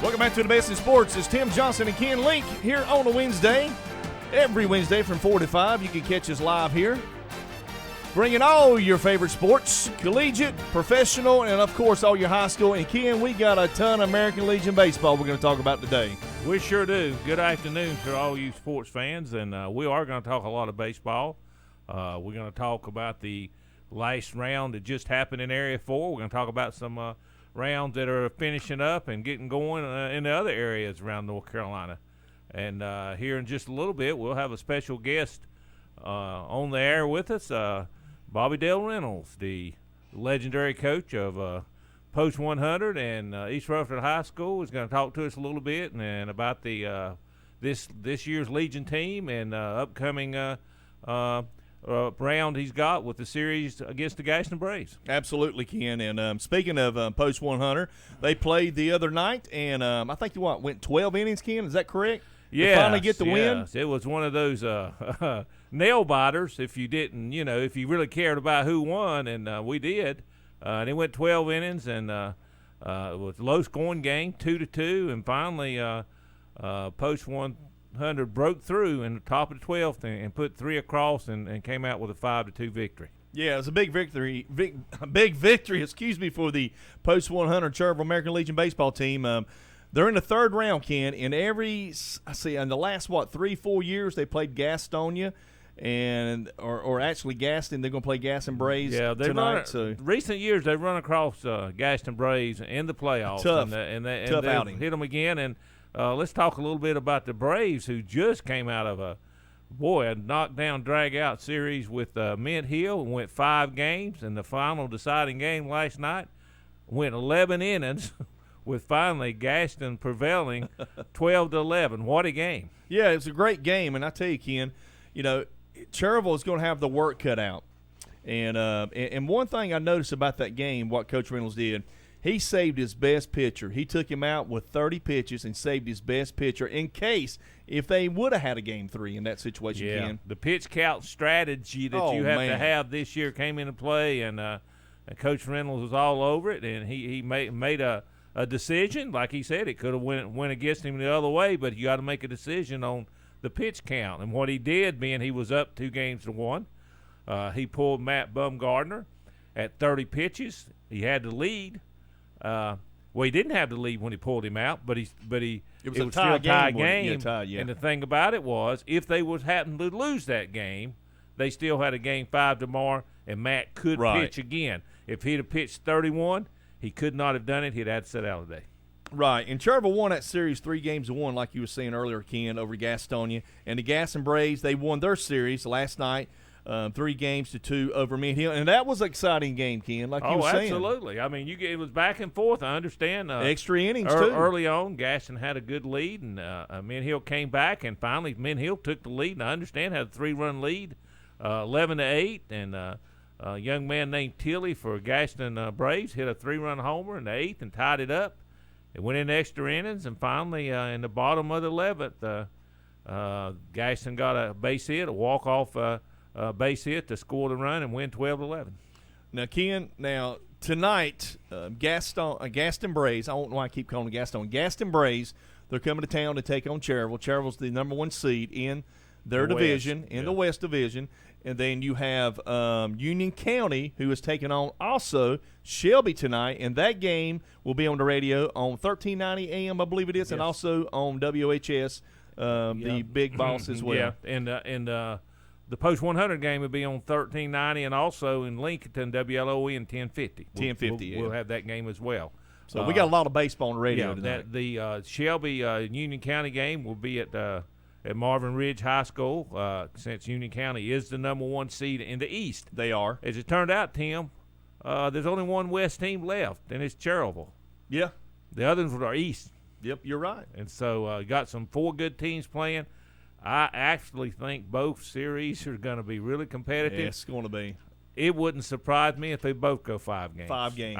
Welcome back to the Best in Sports. It's Tim Johnson and Ken Link here on a Wednesday. Every Wednesday from 4 to 5, you can catch us live here. Bringing all your favorite sports, collegiate, professional, and, of course, all your high school. And, Ken, we got a ton of American Legion baseball we're going to talk about today. We sure do. Good afternoon to all you sports fans, and we are going to talk a lot of baseball. We're going to talk about the last round that just happened in Area 4. We're going to talk about some rounds that are finishing up and getting going in the other areas around North Carolina. And here in just a little bit, we'll have a special guest on the air with us, Bobby Dale Reynolds, the legendary coach of Post 100 and East Rutherford High School, is going to talk to us a little bit and about the this year's Legion team and upcoming round he's got with the series against the Gaston Braves. Absolutely, Ken. And speaking of Post 100, they played the other night, and I think went 12 innings, Ken? Is that correct? Yeah, finally get the win. It was one of those nail biters. If you didn't, if you really cared about who won, and we did, and it went 12 innings, and it was a low-scoring game, 2-2, and finally Post 100 broke through in the top of the 12th and put 3 across and came out with a 5-2 victory. Yeah, it was a big victory. Big victory. For the Post 100 Cherville American Legion baseball team. They're in the third round, Ken. In the last 3-4 years they played Gastonia, or actually Gaston. They're going to play Gaston Braves tonight. Recent years they've run across Gaston Braves in the playoffs. Tough outing. Hit them again. And let's talk a little bit about the Braves, who just came out of a knockdown, drag-out series with Mint Hill and went 5 games. And the final deciding game last night went 11 innings. With finally Gaston prevailing 12-11. What a game. Yeah, it was a great game. And I tell you, Ken, Cherville is going to have the work cut out. And one thing I noticed about that game, what Coach Reynolds did, he saved his best pitcher. He took him out with 30 pitches and saved his best pitcher in case if they would have had a game 3 in that situation, Ken. The pitch count strategy that you have to have this year came into play, and Coach Reynolds was all over it, and he made a decision. Like he said, it could have went against him the other way, but you got to make a decision on the pitch count. And what he did, being he was up 2-1, he pulled Matt Bumgardner at 30 pitches. He had the lead. He didn't have the lead when he pulled him out, but it was still a tie game. Yeah. And the thing about it was, if they was happened to lose that game, they still had a game 5 tomorrow, and Matt could pitch again. If he'd have pitched 31. He could not have done it. He'd had to sit out today. Right. And Cherville won that series 3-1, like you were saying earlier, Ken, over Gastonia. And the Gaston Braves, they won their series last night, 3-2 over Mint Hill. And that was an exciting game, Ken, like you were saying. Oh, absolutely. I mean, it was back and forth. I understand. Extra innings, too. Early on, Gaston had a good lead, and Mint Hill came back, and finally Mint Hill took the lead. And I understand had a 3-run lead, 11-8, and a young man named Tilly for Gaston Braves hit a 3-run homer in the 8th and tied it up. It went in extra innings, and finally in the bottom of the 11th, Gaston got a base hit, a walk-off base hit to score the run and win 12-11. Now, Ken, tonight, Gaston Braves, I don't know why I keep calling it Gaston Braves, they're coming to town to take on Cherville. Cherville's the number 1 seed in their division, the West Division. And then you have Union County, who is taking on also Shelby tonight. And that game will be on the radio on 1390 AM, I believe it is, and also on WHS, the Big Boss as well. Yeah, and the Post 100 game will be on 1390 and also in Lincoln, WLOE and 1050. 1050, We'll have that game as well. So we got a lot of baseball on the radio tonight. The Shelby Union County game will be at Marvin Ridge High School, since Union County is the number 1 seed in the East. They are. As it turned out, Tim, there's only one West team left, and it's Cherville. Yeah. The others are East. Yep, you're right. And so got some 4 good teams playing. I actually think both series are going to be really competitive. Yeah, it's going to be. It wouldn't surprise me if they both go 5 games. 5 games.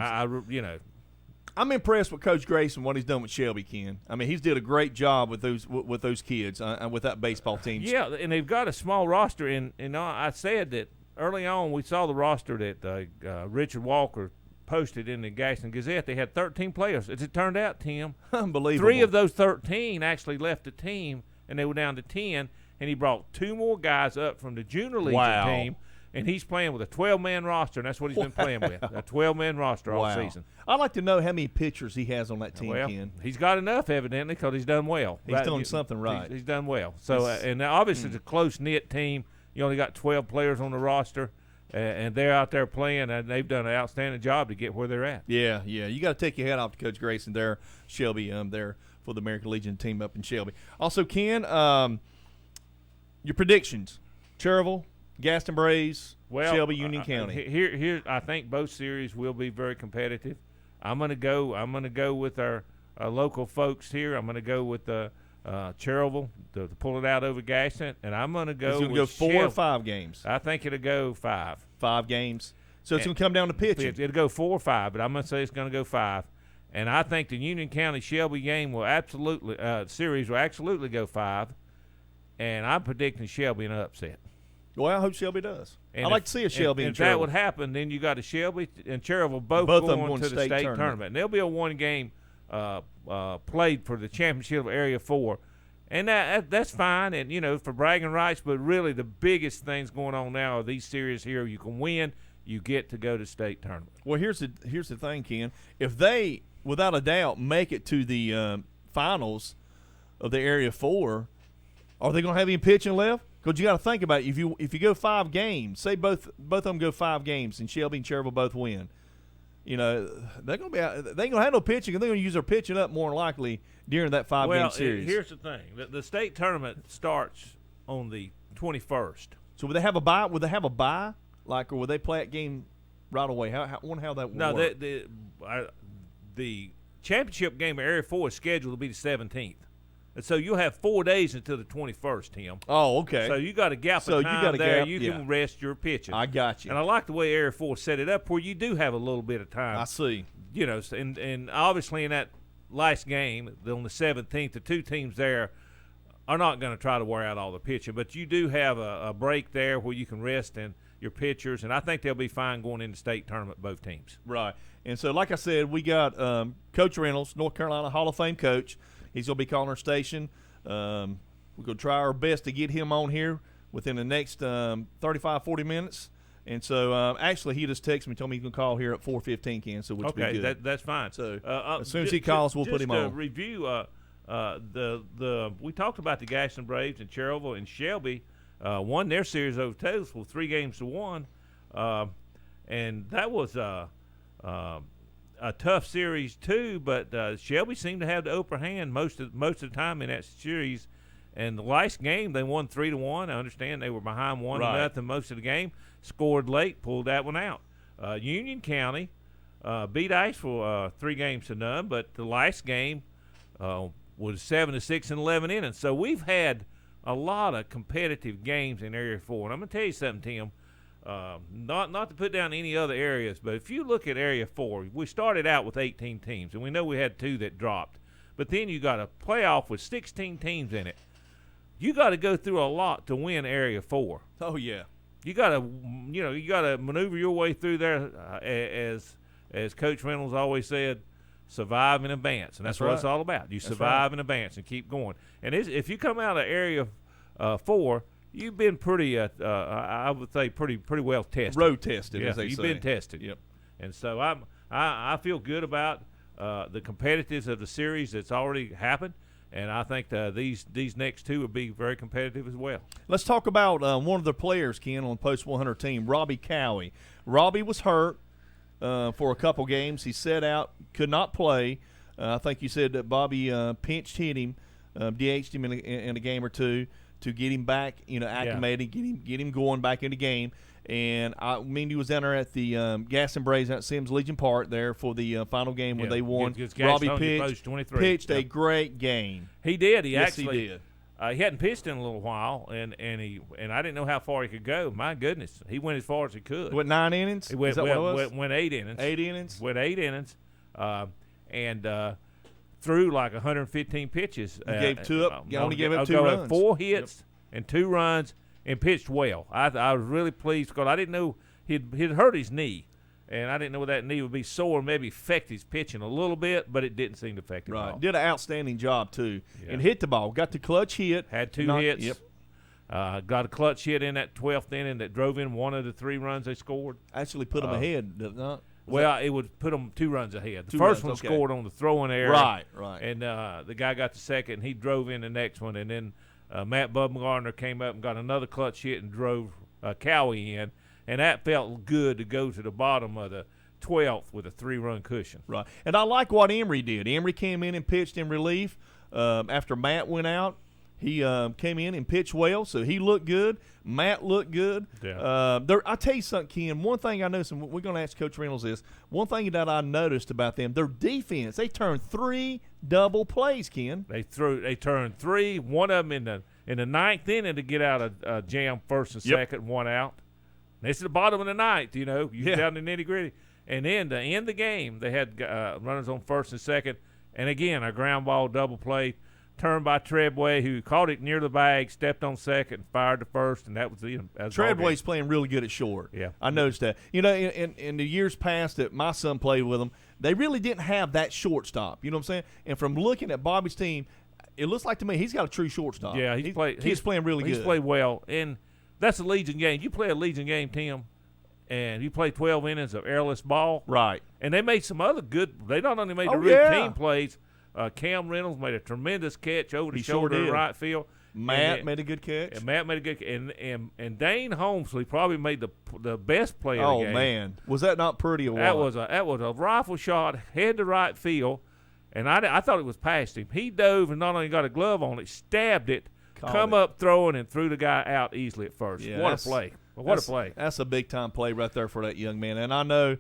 I'm impressed with Coach Grayson, what he's done with Shelby, Ken. I mean, he's did a great job with those kids and with that baseball team. Yeah, and they've got a small roster. And I said that early on we saw the roster that Richard Walker posted in the Gaston Gazette. They had 13 players. As it turned out, Tim, unbelievable. 3 of those 13 actually left the team, and they were down to 10. And he brought 2 more guys up from the Junior Legion team. And he's playing with a 12-man roster, and that's what he's been playing with, a 12-man roster all season. I'd like to know how many pitchers he has on that team, Ken. He's got enough, evidently, because he's done well. He's doing something right. He's done well. So, and obviously it's a close-knit team. You only got 12 players on the roster, and they're out there playing, and they've done an outstanding job to get where they're at. Yeah. You got to take your hat off to Coach Grayson there, Shelby, there for the American Legion team up in Shelby. Also, Ken, your predictions, Cherville, Gaston Brays, Shelby, Union County. Here, I think both series will be very competitive. I'm gonna go with our local folks here. I'm gonna go with Cherville to pull it out over Gaston, and I'm gonna go. It's gonna go 4 or 5 games. I think it'll go 5. 5 games. So it's gonna come down to pitching. It'll go 4 or 5, but I'm gonna say it's gonna go 5. And I think the Union County Shelby game will absolutely series will absolutely go 5. And I'm predicting Shelby an upset. Well, I hope Shelby does. And I'd like to see a Shelby and If that would happen, then you got a Shelby and Cherville both going to the state tournament. And there'll be a 1-game played for the championship of Area 4. And that's fine, and, for bragging rights. But really the biggest things going on now are these series here. You can win. You get to go to state tournament. Well, here's the thing, Ken. If they, without a doubt, make it to the finals of the Area 4, are they going to have any pitching left? Because you got to think about it. If you go 5 games, say both of them go 5 games, and Shelby and Cherville both win, they're going to be out, they ain't going to have no pitching, and they're going to use their pitching up more than likely during that 5-game series. Well, here's the thing: the state tournament starts on the 21st. So would they have a bye? Would they have a bye, or would they play that game right away? I wonder how that would work. No, the championship game of Area 4 is scheduled to be the 17th. And so you'll have 4 days until the 21st, Tim. Oh, okay. So you got a gap of time there. You can rest your pitching. I got you. And I like the way Area 4 set it up where you do have a little bit of time. I see. And obviously in that last game on the 17th, the 2 teams there are not going to try to wear out all the pitching. But you do have a break there where you can rest and your pitchers. And I think they'll be fine going into state tournament, both teams. Right. And so, like I said, we got Coach Reynolds, North Carolina Hall of Fame coach. He's going to be calling our station. We're going to try our best to get him on here within the next 35, 40 minutes. And so, actually, he just texted me, told me he's going to call here at 4:15, Ken, so which be good. That's fine. So, as soon as he calls, we'll put him on. Just to review, we talked about the Gaston Braves and Cherville and Shelby won their series over Tazewell 3-1. And that was a tough series too, but Shelby seemed to have the upper hand most of the time in that series. And the last game they won 3-1. I understand they were behind 1-0 most of the game. Scored late, pulled that one out. Union County beat Iceville 3-0, but the last game was 7-6 and 11 innings. So we've had a lot of competitive games in Area 4. And I'm going to tell you something, Tim. Not to put down any other areas, but if you look at Area 4, we started out with 18 teams, and we know we had 2 that dropped. But then you got a playoff with 16 teams in it. You got to go through a lot to win Area 4. Oh yeah. You got to maneuver your way through there, as Coach Reynolds always said, survive and advance, and that's what it's all about. You survive and advance and keep going. And if you come out of Area 4. You've been pretty, I would say, pretty well tested. Road tested, as they say. You've been tested. Yep. And so I feel good about the competitiveness of the series that's already happened, and I think these next 2 will be very competitive as well. Let's talk about one of the players, Ken, on the Post 100 team, Robbie Cowie. Robbie was hurt for a couple games. He sat out, could not play. I think you said that Bobby pinch hit him, DH'd him in a game or 2. To get him back, acclimated, get him going back in the game. And he was down there at the Gaston Braves at Sims Legion Park there for the final game where they won. Robbie pitched a great game. He did. He actually did. He hadn't pitched in a little while, and I didn't know how far he could go. My goodness, he went as far as he could. What, 9 innings? He went, Is that what it was? Went 8 innings. 8 innings. Went 8 innings, and threw like 115 pitches. Gave 2 up. Only gave up 2 runs. 4 hits and 2 runs, and pitched well. I was really pleased because I didn't know he'd hurt his knee, And I didn't know that knee would be sore, maybe affect his pitching a little bit, but it didn't seem to affect him at all. Did an outstanding job, too. Yeah. And hit the ball. Got the clutch hit. Had 2 hits. Yep. Got a clutch hit in that 12th inning that drove in one of the 3 runs they scored. Actually put them ahead, did it not? It would put them 2 runs ahead. The first one scored on the throwing error. Right. And the guy got the second, and he drove in the next one. And then Matt Bumgarner came up and got another clutch hit and drove Cowie in. And that felt good to go to the bottom of the 12th with a 3-run cushion. Right. And I like what Emery did. Emery came in and pitched in relief after Matt went out. He came in and pitched well, so he looked good. Matt looked good. Yeah. I'll tell you something, Ken. One thing I noticed, and we're going to ask Coach Reynolds this, one thing that I noticed about them, their defense, they turned 3 double plays, Ken. They turned 3, one of them in the 9th inning to get out a jam first and second, 1 out. This is the bottom of the 9th, you down the nitty-gritty. And then to end the game, they had runners on first and second. And, again, a ground ball double play turned by Treadway, who caught it near the bag, stepped on second, fired to first, and that was the Treadway's playing really good at short. Yeah. I noticed that. In the years past that my son played with them, they really didn't have that shortstop. You know what I'm saying? And from looking at Bobby's team, it looks like to me he's got a true shortstop. Yeah, he's playing really good. He's played well. And that's a Legion game. You play a Legion game, Tim, and you play 12 innings of airless ball. Right. And they made some other good – they not only made the routine plays. Cam Reynolds made a tremendous catch over the shoulder in right field. Matt made a good catch. And Matt made a good catch. And Dane Holmesley probably made the best play of the game. Oh, man. Was that not pretty or what? That was a rifle shot, head to right field, and I thought it was past him. He dove and not only got a glove on it, stabbed it, up throwing, and threw the guy out easily at first. Yeah, what a play. What a play. That's a big-time play right there for that young man. And I know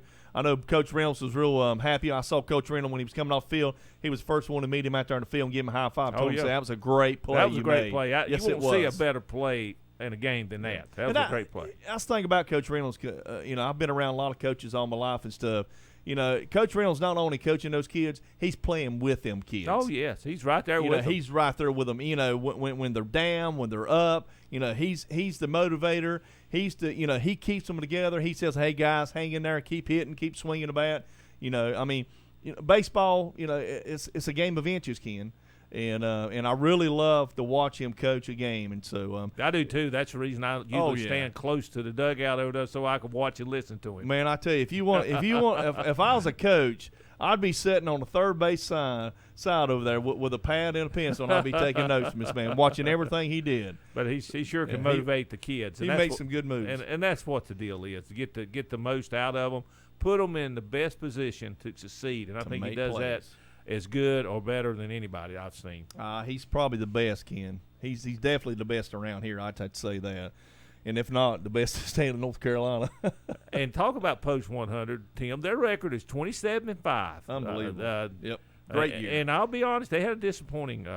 Coach Reynolds was real happy. I saw Coach Reynolds when he was coming off the field. He was the first one to meet him out there in the field and give him a high five. Told him that was a great play. That was a great play. Yes, you won't see a better play in a game than that. That was a great play. I was thinking about Coach Reynolds. I've been around a lot of coaches all my life and stuff. Coach Reynolds not only coaching those kids, he's playing with them kids. Oh, yes. He's right there with them. He's right there with them. When they're down, when they're up, he's the motivator. He's he keeps them together. He says, hey, guys, hang in there, keep hitting, keep swinging the bat. Baseball, it's a game of inches, Ken. And I really love to watch him coach a game, and so I do too. That's the reason I usually stand close to the dugout over there so I can watch and listen to him. Man, I tell you, if I was a coach, I'd be sitting on the third base side over there with a pad and a pencil, and I'd be taking notes from this man, watching everything he did. But he sure can motivate the kids. He makes some good moves, and that's what the deal is: to get the most out of them, put them in the best position to succeed, and I think he does that as good or better than anybody I've seen. He's probably the best, Ken. He's definitely the best around here. I'd have to say that. And if not, the best in the state of North Carolina. And talk about post 100, Tim. Their record is 27-5. Unbelievable. Yep. Great year. And I'll be honest, they had a disappointing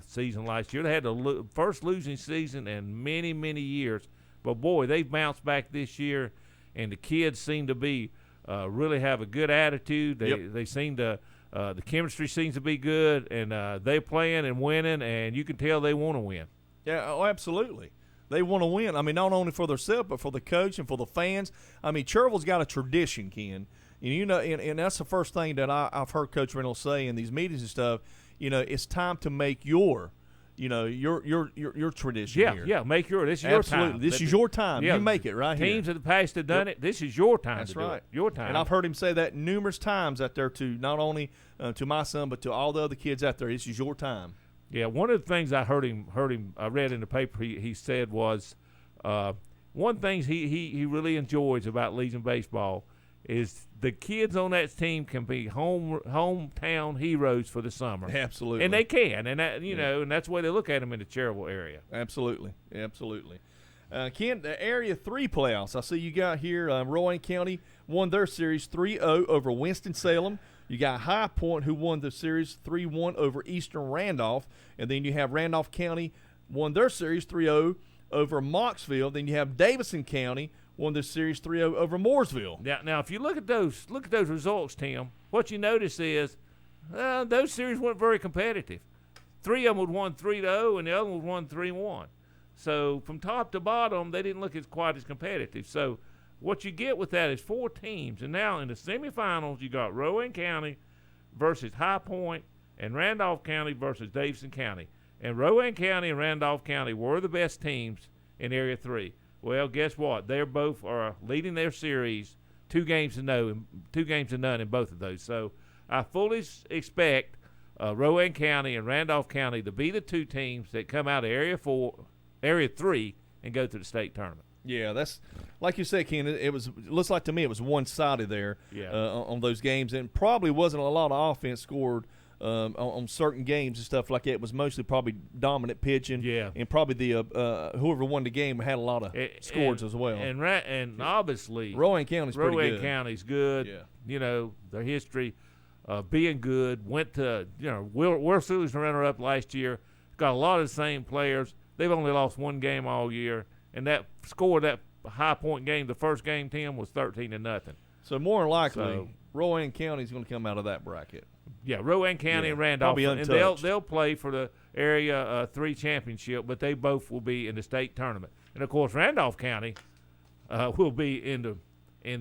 season last year. They had the first losing season in many, many years. But, boy, they've bounced back this year, and the kids seem to be really have a good attitude. They seem to the chemistry seems to be good, and they're playing and winning, and you can tell they want to win. Yeah, absolutely. They want to win. Not only for themselves, but for the coach and for the fans. Cherville's got a tradition, Ken. And that's the first thing that I've heard Coach Reynolds say in these meetings and stuff. It's time to make your tradition here. Yeah, make your. This is your time. This is your time. You make it right here. Teams of the past have done it. This is your time. That's to right. Do it. Your time. And I've heard him say that numerous times out there to not only to my son, but to all the other kids out there. This is your time. Yeah, one of the things I heard him. I read in the paper. He said was one thing he really enjoys about Legion baseball is the kids on that team can be hometown heroes for the summer. Absolutely, and they can, and that and that's the way they look at them in the Cherville area. Absolutely. Ken, the Area 3 playoffs. I see you got here. Rowan County won their series 3-0 over Winston-Salem. You got High Point, who won the series 3-1 over Eastern Randolph. And then you have Randolph County won their series 3-0 over Moxville. Then you have Davison County won the series 3-0 over Mooresville. Now, if you look at those results, Tim, what you notice is those series weren't very competitive. 3 of them would won 3-0, and the other one won 3-1. So from top to bottom, they didn't look quite as competitive. So what you get with that is 4 teams. And now in the semifinals, you got Rowan County versus High Point and Randolph County versus Davidson County. And Rowan County and Randolph County were the best teams in Area 3. Well, guess what? They're both are leading their series 2 games to none in both of those. So I fully expect Rowan County and Randolph County to be the 2 teams that come out of Area 3 and go to the state tournament. Yeah, that's like you said, Ken. It looks like to me it was one-sided there on those games, and probably wasn't a lot of offense scored on certain games and stuff like that. It was mostly probably dominant pitching, and probably the whoever won the game had a lot of scores as well. And obviously, Rowan County's pretty good. Rowan County's good. Yeah. You know, their history being good. Went to World Series runner-up last year. Got a lot of the same players. They've only lost 1 game all year. And that score, that High Point game, the first game, Tim, was 13-0. So more than likely, Rowan County's going to come out of that bracket. Yeah, Rowan County and Randolph, and they'll play for the Area 3 championship, but they both will be in the state tournament. And of course, Randolph County will be in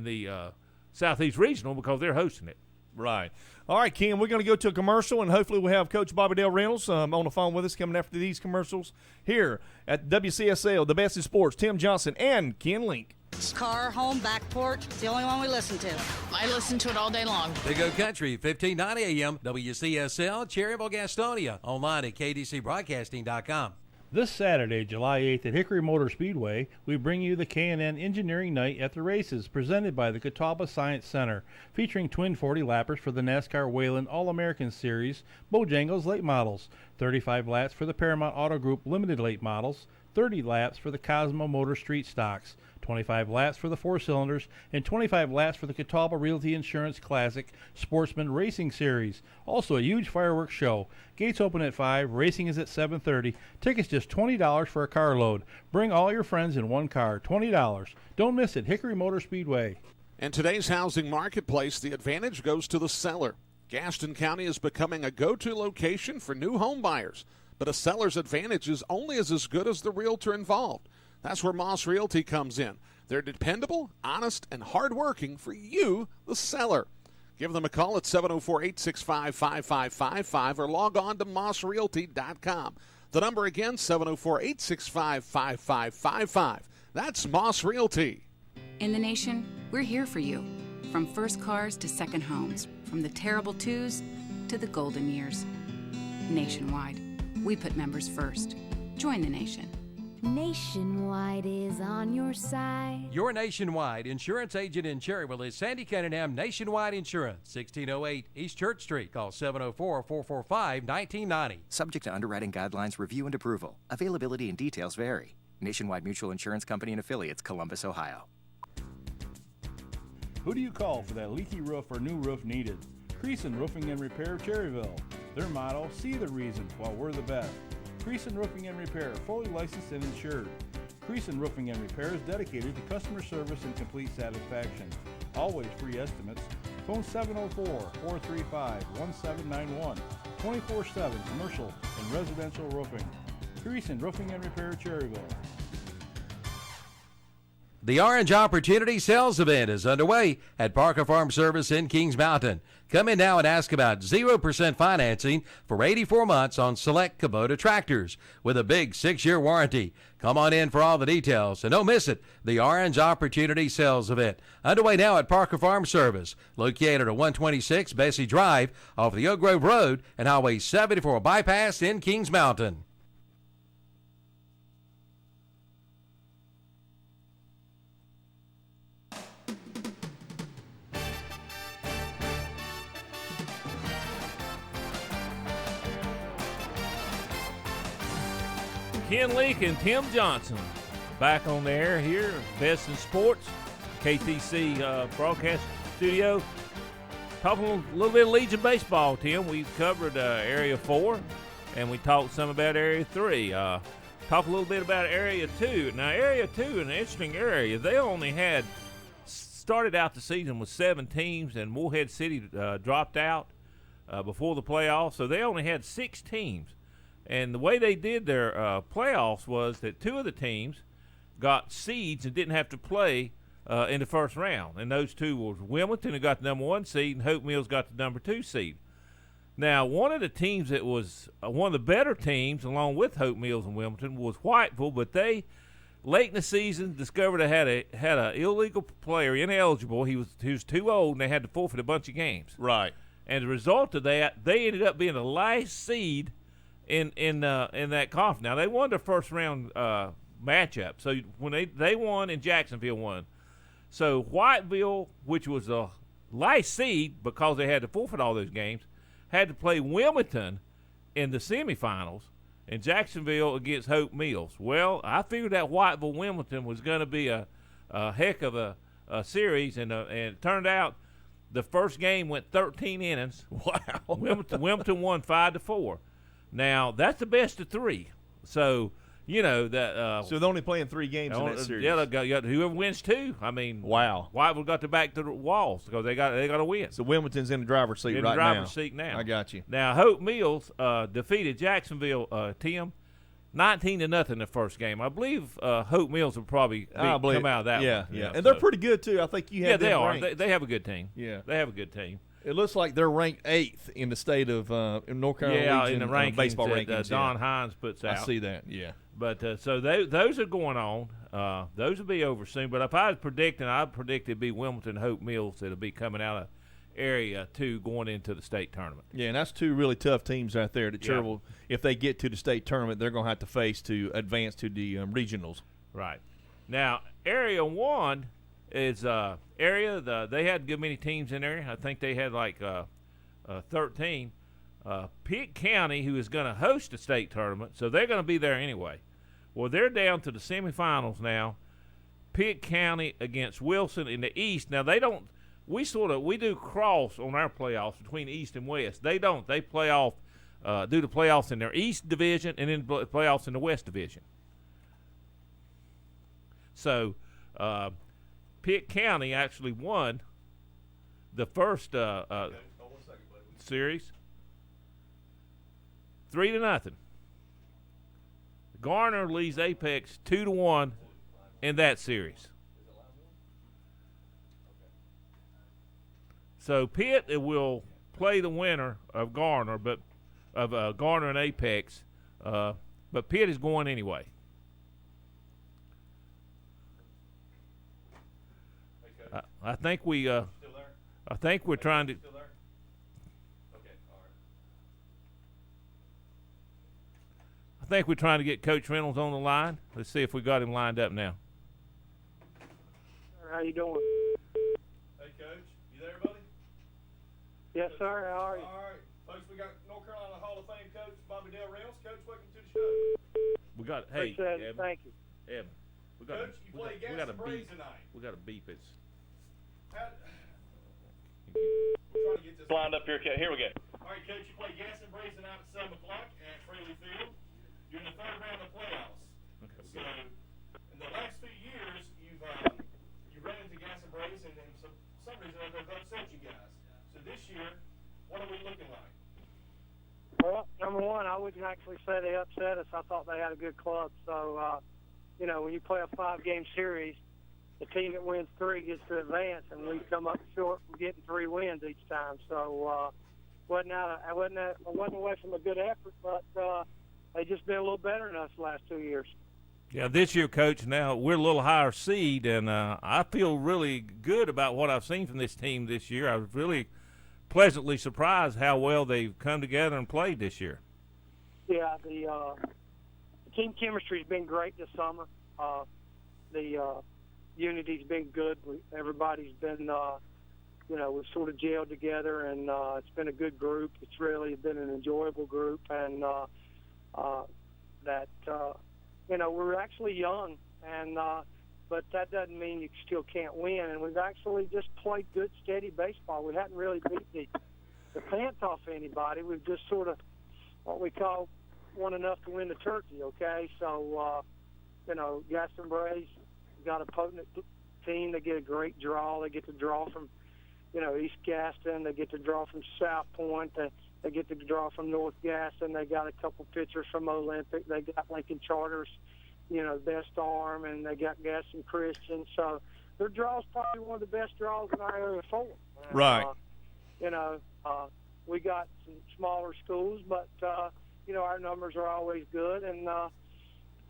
the Southeast Regional because they're hosting it. Right. All right, Ken, we're going to go to a commercial, and hopefully we'll have Coach Bobby Dale Reynolds on the phone with us coming after these commercials here at WCSL, the best in sports. Tim Johnson and Ken Link. Car, home, back porch, it's the only one we listen to. I listen to it all day long. Big O Country, 1590 AM, WCSL, Cherryville, Gastonia. Online at KTCBroadcasting.com. This Saturday, July 8th at Hickory Motor Speedway, we bring you the K&N Engineering Night at the Races, presented by the Catawba Science Center, featuring twin 40-lappers for the NASCAR Whelen All-American Series, Bojangles Late Models, 35 laps for the Paramount Auto Group Limited Late Models, 30 laps for the Cosmo Motor Street Stocks, 25 laps for the 4-cylinders, and 25 laps for the Catawba Realty Insurance Classic Sportsman Racing Series. Also a huge fireworks show. Gates open at 5, racing is at 7:30. Tickets just $20 for a carload. Bring all your friends in one car, $20. Don't miss it, Hickory Motor Speedway. In today's housing marketplace, the advantage goes to the seller. Gaston County is becoming a go-to location for new home buyers, but a seller's advantage is only as good as the realtor involved. That's where Moss Realty comes in. They're dependable, honest, and hardworking for you, the seller. Give them a call at 704-865-5555 or log on to mossrealty.com. The number again, 704-865-5555. That's Moss Realty. In the nation, we're here for you. From first cars to second homes, from the terrible twos to the golden years. Nationwide, we put members first. Join the nation. Nationwide is on your side. Your Nationwide insurance agent in Cherryville is Sandy Cunningham Nationwide Insurance, 1608 East Church Street. Call 704-445-1990. Subject to underwriting guidelines, review, and approval. Availability and details vary. Nationwide Mutual Insurance Company and Affiliates, Columbus, Ohio. Who do you call for that leaky roof or new roof needed? Creason Roofing and Repair of Cherryville. Their motto, see the reason, while we're the best. Creason Roofing and Repair, fully licensed and insured. Creason Roofing and Repair is dedicated to customer service and complete satisfaction. Always free estimates. Phone 704-435-1791. 24/7 commercial and residential roofing. Creason Roofing and Repair, Cherryville. The Orange Opportunity Sales Event is underway at Parker Farm Service in Kings Mountain. Come in now and ask about 0% financing for 84 months on select Kubota tractors with a big 6-year warranty. Come on in for all the details, and don't miss it. The Orange Opportunity Sales Event underway now at Parker Farm Service, located at 126 Bessie Drive off the Oak Grove Road and Highway 74 bypass in Kings Mountain. Ken Leake and Tim Johnson back on the air here, Best in Sports, KTC Broadcasting Studio. Talking a little bit of Legion baseball, Tim. We've covered Area 4, and we talked some about Area 3. Talk a little bit about Area 2. Now, Area 2 is an interesting area. They only had started out the season with 7 teams, and Morehead City dropped out before the playoffs, so they only had 6 teams. And the way they did their playoffs was that 2 of the teams got seeds and didn't have to play in the first round. And those two was Wilmington, who got the number 1 seed, and Hope Mills got the number 2 seed. Now, one of the teams that was one of the better teams, along with Hope Mills and Wilmington, was Whiteville, but they late in the season discovered they had a illegal player, ineligible. He was too old, and they had to forfeit a bunch of games. Right. And as a result of that, they ended up being the last seed in that conference. Now, they won their first round matchup. So when they won and Jacksonville won. So Whiteville, which was the last seed because they had to forfeit all those games, had to play Wilmington in the semifinals and Jacksonville against Hope Mills. Well, I figured that Whiteville-Wilmington was going to be a heck of a series, and it turned out the first game went 13 innings. Wow. Wilmington won 5-4. Now, that's the best of 3. So, you know that. So they're only playing 3 games in that series. Yeah, whoever wins 2. I mean, wow. Whiteville got to back to the walls because they got to win. So Wilmington's in the driver's seat right now. In the driver's seat now. I got you. Now Hope Mills defeated Jacksonville, Tim, 19-0 the first game. I believe Hope Mills will probably come out of that one. Yeah. And they're pretty good too. I think you have them they ranked. are. They have a good team. Yeah, they have a good team. It looks like they're ranked 8th in the state of in North Carolina Legion, in the rankings baseball that, rankings. Don Hines puts out. I see that. Yeah. But so those are going on. Those will be over soon. But if I was predicting, I'd predict it'd be Wilmington, Hope Mills that'll be coming out of Area 2 going into the state tournament. Yeah, and that's 2 really tough teams out there that Cherville, if they get to the state tournament, they're going to have to face to advance to the regionals. Right. Now, Area 1 is they had good many teams in there. I think they had like 13. Pitt County, who is going to host the state tournament, so they're going to be there anyway. Well, they're down to the semifinals now. Pitt County against Wilson in the East. Now, they don't – we do cross on our playoffs between East and West. They don't. They play off do the playoffs in their East Division and then playoffs in the West Division. So, Pitt County actually won the first series 3-0. Garner leads Apex 2-1 in that series. So Pitt will play the winner of Garner, but of Garner and Apex, but Pitt is going anyway. I think we're trying to. I think we're trying to get Coach Reynolds on the line. Let's see if we got him lined up now. How you doing? Hey, Coach. You there, buddy? Yes, sir. How are you? All right. Folks, we got North Carolina Hall of Fame coach Bobby Dale Reynolds. Coach, welcome to the show. We got, Appreciate it. Thank you. Evan. Coach, you play Gaston Braves tonight. We got a beep. It's. We're trying to get this lined up here. Here we go. All right, Coach, you play Gaston Braves tonight at 7 o'clock at Fraley Field. You're in the 3rd round of playoffs. Okay. So, in the last few years, you've run into Gaston Braves, and for some reason they've upset you guys. So this year, what are we looking like? Well, number one, I wouldn't actually say they upset us. I thought they had a good club. So, when you play a 5-game series, the team that wins 3 gets to advance, and we come up short from getting 3 wins each time. So, wasn't away from a good effort, but they just been a little better than us the last 2 years. Yeah, this year, Coach, now we're a little higher seed, and I feel really good about what I've seen from this team this year. I was really pleasantly surprised how well they've come together and played this year. Yeah, the team chemistry's been great this summer. The unity's been good. Everybody's been, we've sort of gelled together, and it's been a good group. It's really been an enjoyable group, and we're actually young, and but that doesn't mean you still can't win. And we've actually just played good, steady baseball. We hadn't really beat the pants off anybody. We've just sort of what we call won enough to win the turkey. Okay, so Gaston Braves got a potent team. They get a great draw. They get to draw from East Gaston. They get to draw from South Point. They get to draw from North Gaston. They got a couple pitchers from Olympic. They got Lincoln Charter's, best arm, and they got Gaston Christian. So their draw's probably one of the best draws in our area for. And, Right. We got some smaller schools, but our numbers are always good, and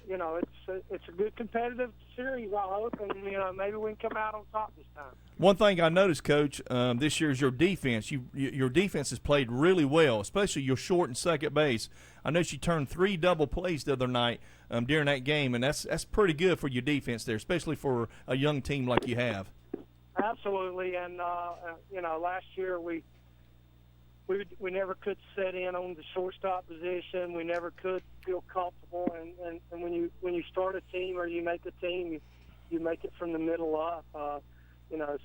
it's a good competitive series, I hope, and maybe we can come out on top this time. One thing I noticed, Coach, this year is your defense. Your defense has played really well, especially your short and second base. I noticed you turned 3 double plays the other night during that game, and that's pretty good for your defense there, especially for a young team like you have. Absolutely, and last year we never could set in on the shortstop position. We never could feel comfortable, and when you start a team or you make a team, you make it from the middle up.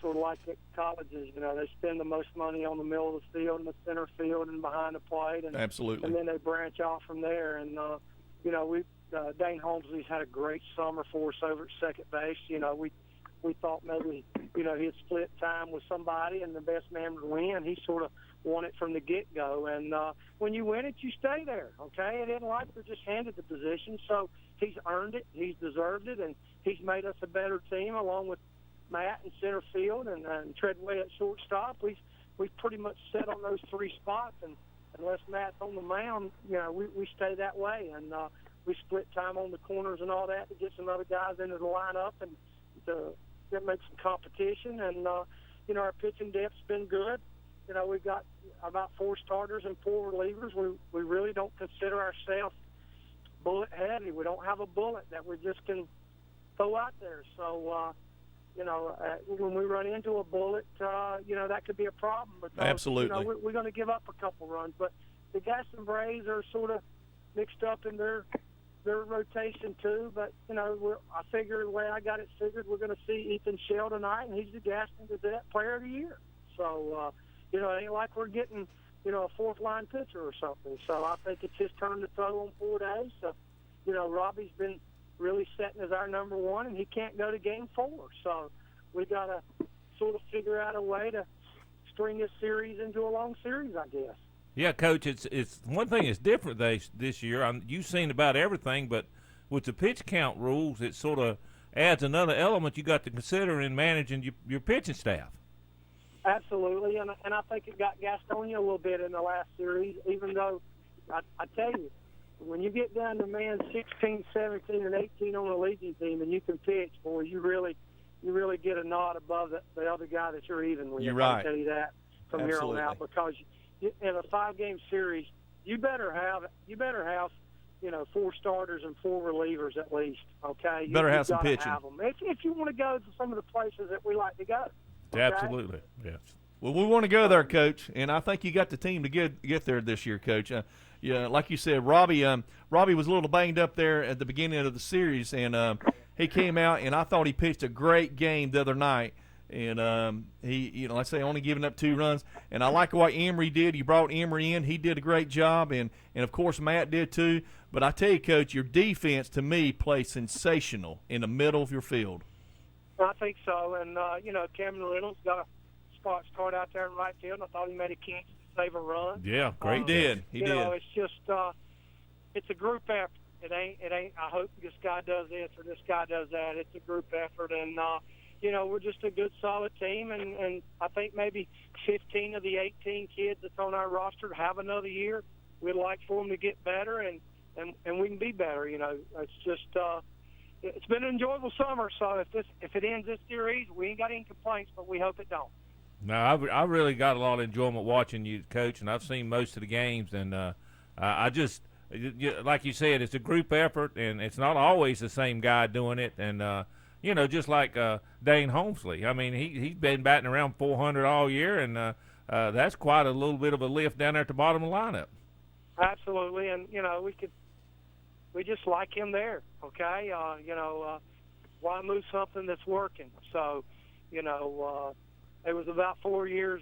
Sort of like at colleges, they spend the most money on the middle of the field and the center field and behind the plate. And, absolutely. And then they branch off from there. And, Dane Holmesley's had a great summer for us over at second base. We thought maybe, he'd split time with somebody and the best man would win. He sort of won it from the get-go. And when you win it, you stay there, okay? It isn't like we're just handed the position. So he's earned it, he's deserved it, and he's made us a better team along with Matt in center field and Treadway at shortstop. We've pretty much set on those 3 spots, and unless Matt's on the mound, we stay that way. And we split time on the corners and all that to get some other guys into the lineup and to make some competition. And, our pitching depth's been good. We've got about 4 starters and 4 relievers. We really don't consider ourselves bullet heavy. We don't have a bullet that we just can throw out there. So, when we run into a bullet, that could be a problem. Because, absolutely. We're going to give up a couple runs. But the Gaston Braves are sort of mixed up in their rotation too. But, I figure the way I got it figured, we're going to see Ethan Shell tonight, and he's the Gaston Gazette Player of the Year. So, it ain't like we're getting, a fourth-line pitcher or something. So I think it's his turn to throw on 4 days. So, Robbie's been really setting as our number 1, and he can't go to game 4. So we got to sort of figure out a way to string this series into a long series, I guess. Yeah, Coach, it's one thing that's different this year. You've seen about everything, but with the pitch count rules, it sort of adds another element you got to consider in managing your pitching staff. Absolutely, and I think it got Gastonia a little bit in the last series, even though I tell you, when you get down to 16, 17, and 18 on a Legion team and you can pitch, boy, you really get a nod above the other guy that you're even with. You're right. I can tell you that from absolutely. here on out, because in a 5-game series, you better have 4 starters and 4 relievers at least. Okay, you better have some pitching. pitching. Have them. If you want to go to some of the places that we like to go. Okay? Absolutely, yes. Well, we want to go there, Coach, and I think you got the team to get there this year, Coach. Yeah, like you said, Robbie was a little banged up there at the beginning of the series, and he came out, and I thought he pitched a great game the other night. And he, like I say, only giving up 2 runs. And I like what Emery did. You brought Emery in; he did a great job, and of course Matt did too. But I tell you, Coach, your defense to me played sensational in the middle of your field. I think so, and Cameron Reynolds got a spot start out there in right field, and I thought he made a catch to save a run. Yeah, great. He did. It's just it's a group effort. It ain't. I hope this guy does this or this guy does that. It's a group effort, and we're just a good, solid team, and I think maybe 15 of the 18 kids that's on our roster have another year. We'd like for them to get better, and we can be better. It's just it's been an enjoyable summer. So if it ends this series, we ain't got any complaints, but we hope it don't. No, I really got a lot of enjoyment watching you, Coach, and I've seen most of the games, and I just, like you said, it's a group effort, and it's not always the same guy doing it, and just like Dane Holmesley. I mean, he's been batting around 400 all year, and that's quite a little bit of a lift down there at the bottom of the lineup. Absolutely, and we just like him there. Okay, why move something that's working? So, it was about 4 years,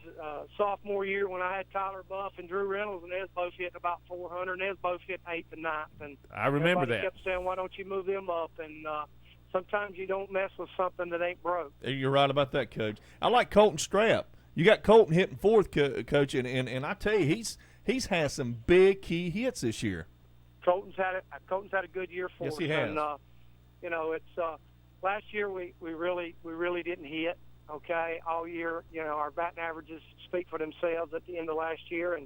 sophomore year when I had Tyler Buff and Drew Reynolds, and they was both hitting about 400, and they was both hitting 8th and 9th. And I remember everybody that. kept saying, why don't you move them up? And sometimes you don't mess with something that ain't broke. You're right about that, Coach. I like Colton Strap. You got Colton hitting 4th, Coach, and I tell you, he's had some big key hits this year. Colton's had a good year for us. Yes, he has. And, it's last year we really didn't hit. Okay, all year, our batting averages speak for themselves at the end of last year,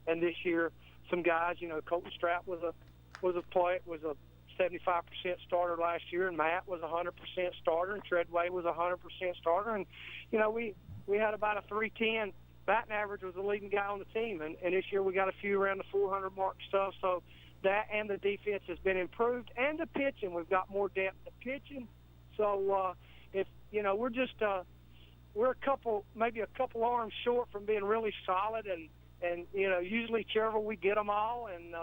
and this year, some guys, Colton Strapp was a 75% starter last year, and Matt was a 100% starter, and Treadway was a 100% starter, and we had about a 310 batting average, was the leading guy on the team, and this year we got a few around the 400 mark stuff. So that and the defense has been improved, and the pitching, we've got more depth in pitching. So if we're just we're maybe a couple arms short from being really solid, and usually Cherville we get them all, and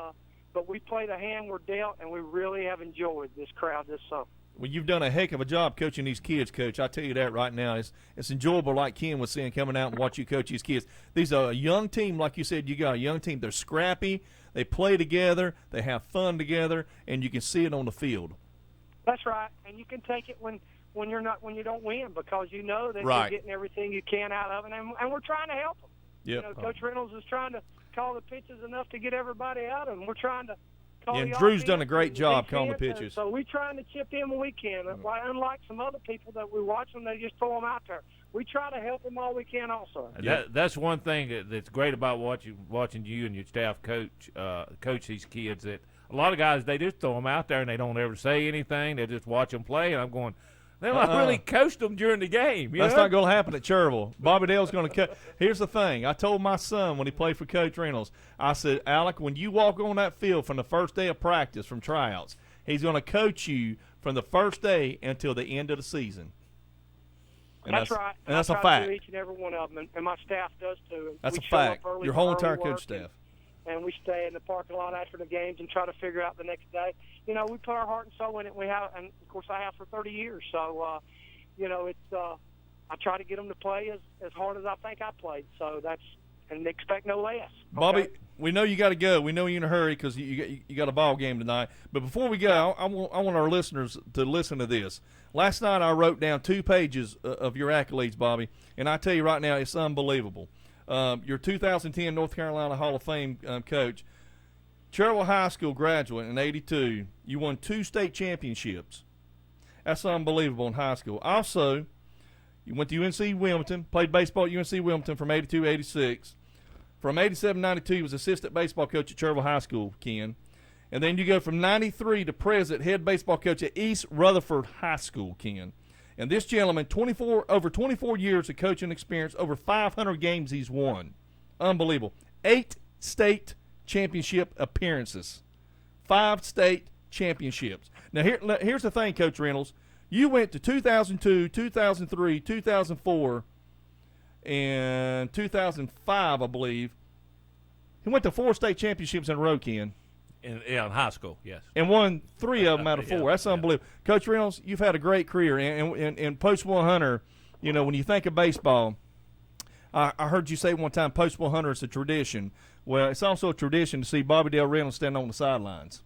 but we play the hand we're dealt, and we really have enjoyed this crowd this summer. Well, you've done a heck of a job coaching these kids, Coach. I tell you that right now. It's enjoyable, like Ken was saying, coming out and watch you coach these kids. These are a young team, like you said. You got a young team. They're scrappy. They play together. They have fun together, and you can see it on the field. That's right, and you can take it when you don't win, because that right. You're getting everything you can out of it, and we're trying to help them. Yep. Coach Reynolds is trying to call the pitches enough to get everybody out, and we're trying to call and the Drew's offense done a great and job defense, calling the pitches. So we're trying to chip in when we can. Unlike some other people that we watch them, they just throw them out there. We try to help them all we can also. That's one thing that's great about watching you and your staff coach these kids, that a lot of guys, they just throw them out there and they don't ever say anything. They just watch them play, and I'm going, they not really coached them during the game. That's not going to happen at Cherville. Bobby Dale's going to coach. Here's the thing. I told my son when he played for Coach Reynolds, I said, Alec, when you walk on that field from the first day of practice, from tryouts, he's going to coach you from the first day until the end of the season. And that's right. And that's a fact. Do each and every one of them, and my staff does too. That's a fact. Your whole entire coach staff. And we stay in the parking lot after the games and try to figure out the next day. We put our heart and soul in it. And of course I have for 30 years. So, it's I try to get them to play as hard as I think I played. So and expect no less. Okay? Bobby, we know you got to go. We know you're in a hurry because you got a ball game tonight. But before we go, I want our listeners to listen to this. Last night I wrote down 2 pages of your accolades, Bobby, and I tell you right now, it's unbelievable. Your 2010 North Carolina Hall of Fame coach, Cherville High School graduate in '82. You won 2 state championships. That's unbelievable in high school. Also, you went to UNC Wilmington, played baseball at UNC Wilmington from '82 '86. From '87 '92, you was assistant baseball coach at Cherville High School, Ken. And then you go from '93 to present head baseball coach at East Rutherford High School, Ken. And this gentleman, over 24 years of coaching experience, over 500 games he's won. Unbelievable. 8 state championship appearances. 5 state championships. Now, here's the thing, Coach Reynolds. You went to 2002, 2003, 2004, and 2005, I believe. He went to 4 state championships in a row, Ken. In high school, yes. And won 3 of them out of 4. That's unbelievable. Coach Reynolds, you've had a great career. And Post 100, when you think of baseball, I heard you say one time Post 100 is a tradition. Well, it's also a tradition to see Bobby Dale Reynolds stand on the sidelines.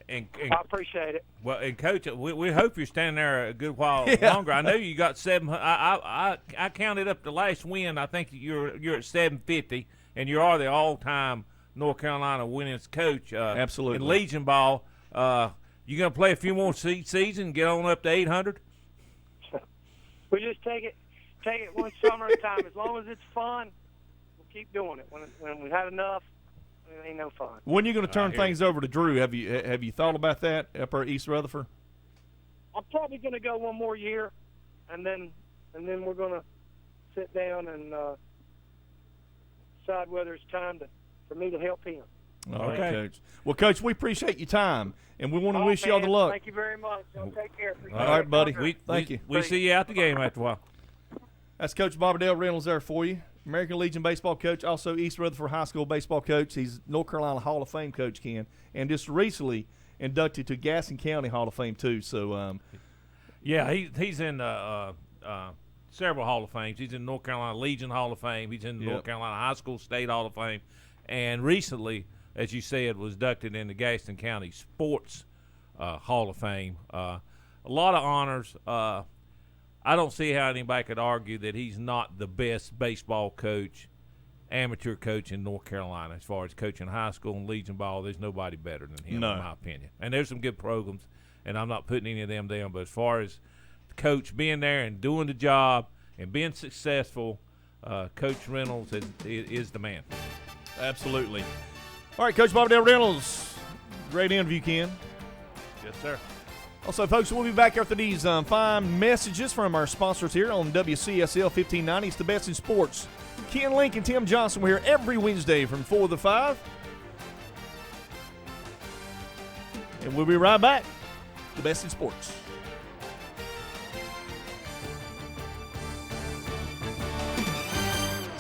And I appreciate it. Well, and Coach, we hope you're standing there a good while longer. I know you got 700. I counted up the last win. I think you're at 750, and you are the all-time North Carolina winningest coach. Absolutely. In Legion ball, you gonna play a few more season, get on up to 800? We just take it one summer at a time. As long as it's fun, we'll keep doing it. When we've had enough, it ain't no fun. When are you going to turn things over to Drew? Have you thought about that up at East Rutherford? I'm probably going to go one more year, and then we're going to sit down and decide whether it's time for me to help him. All right, Coach. Well, Coach, we appreciate your time, and we want to wish you all the luck. Thank you very much. Y'all take care. All right, buddy. Thank you. We see you out the game after a while. That's Coach Bobby Dale Reynolds there for you. American Legion baseball coach, also East Rutherford High School baseball coach. He's North Carolina Hall of Fame coach, Ken, and just recently inducted to Gaston County Hall of Fame too. So, he's in several Hall of Fames. He's in North Carolina Legion Hall of Fame. He's in the North Carolina High School State Hall of Fame, and recently, as you said, was inducted in the Gaston County Sports Hall of Fame. A lot of honors. I don't see how anybody could argue that he's not the best baseball coach, amateur coach in North Carolina. As far as coaching high school and Legion ball, there's nobody better than him, in my opinion. And there's some good programs and I'm not putting any of them down. But as far as the coach being there and doing the job and being successful, Coach Reynolds is the man. Absolutely. All right, Coach Bobby Dale Reynolds, great interview, Ken. Yes, sir. Also, folks, we'll be back after these fine messages from our sponsors here on WCSL 1590. It's the best in sports. Ken Link and Tim Johnson, we're here every Wednesday from 4 to 5. And we'll be right back. The best in sports.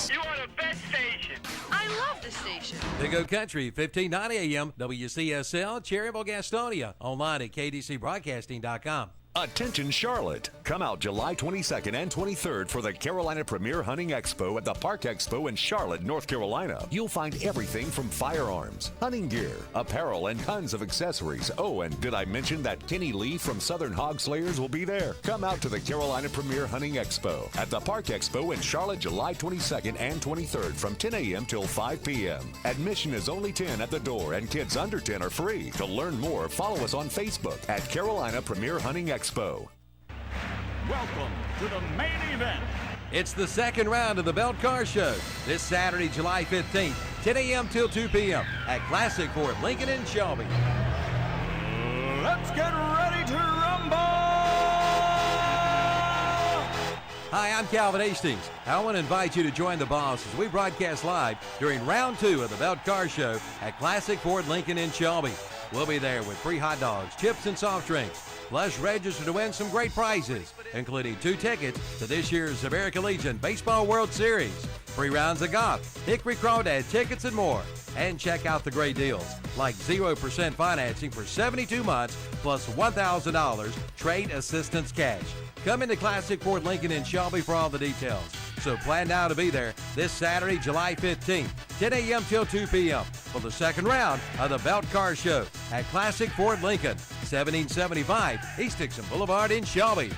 You are the best station. I love the station. Big O Country, 1590 AM, WCSL, Cherryville, Gastonia. Online at KTCBroadcasting.com. Attention Charlotte. Come out July 22nd and 23rd for the Carolina Premier Hunting Expo at the Park Expo in Charlotte, North Carolina. You'll find everything from firearms, hunting gear, apparel, and tons of accessories. Oh, and did I mention that Kenny Lee from Southern Hog Slayers will be there? Come out to the Carolina Premier Hunting Expo at the Park Expo in Charlotte, July 22nd and 23rd from 10 a.m. till 5 p.m. Admission is only $10 at the door, and kids under 10 are free. To learn more, follow us on Facebook at Carolina Premier Hunting Expo. Welcome to the main event. It's the second round of the Belt Car Show this Saturday, July 15th, 10 a.m. till 2 p.m. at Classic Ford Lincoln in Shelby. Let's get ready to rumble! Hi, I'm Calvin Hastings. I want to invite you to join the boss as we broadcast live during round 2 of the Belt Car Show at Classic Ford Lincoln in Shelby. We'll be there with free hot dogs, chips, and soft drinks. Plus, register to win some great prizes, including 2 tickets to this year's American Legion Baseball World Series, free rounds of golf, Hickory Crawdad tickets, and more. And check out the great deals, like 0% financing for 72 months, plus $1,000 trade assistance cash. Come into Classic Ford Lincoln in Shelby for all the details. So plan now to be there this Saturday, July 15th, 10 a.m. till 2 p.m. for the second round of the Belt Car Show at Classic Ford Lincoln, 1775 East Dixon Boulevard in Shelby.